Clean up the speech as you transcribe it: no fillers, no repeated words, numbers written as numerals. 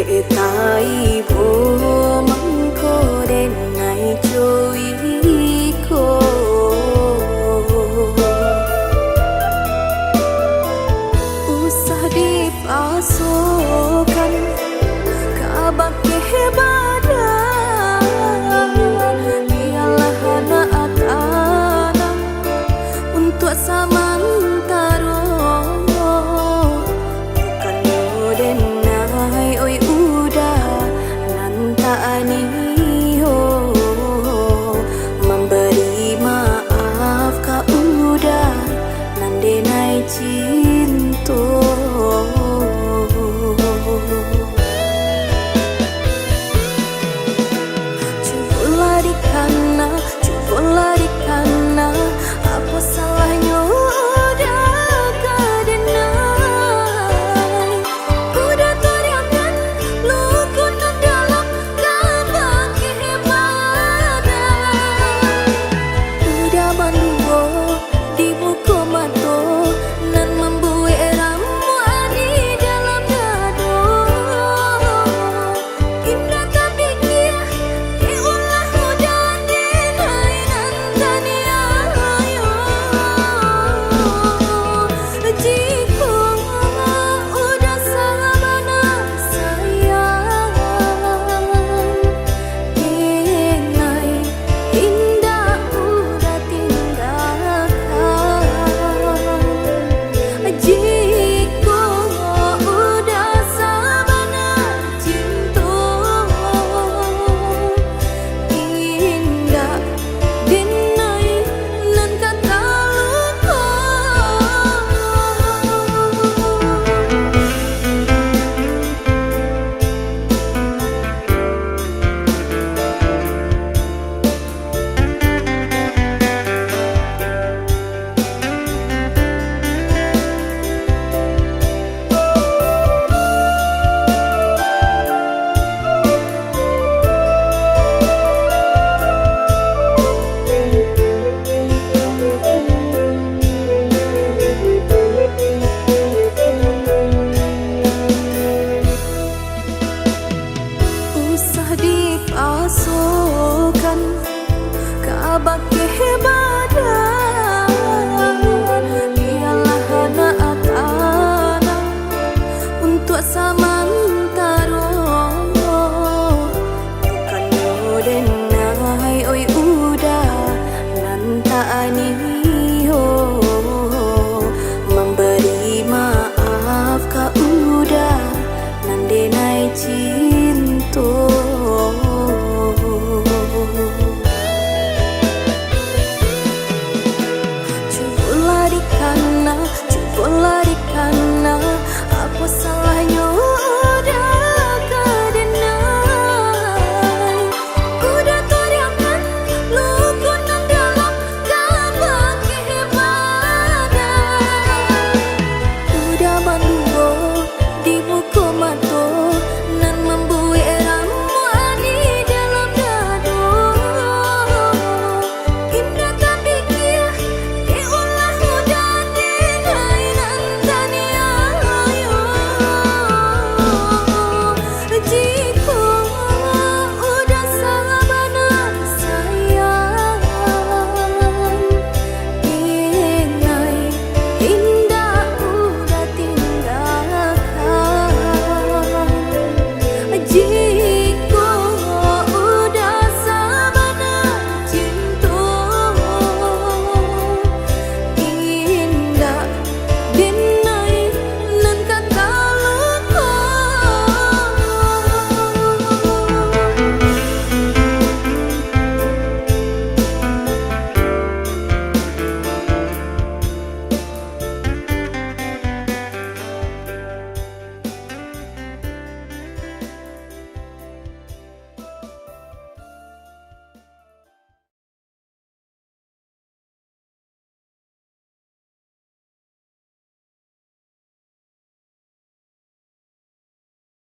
tai bo mangko denai chui ko usah dipasokan kabak kehebadan biarlah anak anak untuk samantara bukan denai oi udah nantani ho memberi maaf ka udah nandenai cinta cobalah dikana apa salahnya udah kadenai udah teriakan lukunan dalam kabak kehebadan udah banduo di buku mato nan membuat ramu di dalam dado indah tapi kia diulah udah denai nantani ayo jika udah sabana sayang denai indah udah tinggalkan jika udah sabana cinta indah denai nan kata lupa usah dipasokan kabak kehebadan biarlah anak-anak untuk samantara bukan denai oi udah nantani ho memberi maaf ka udah nandenai cinta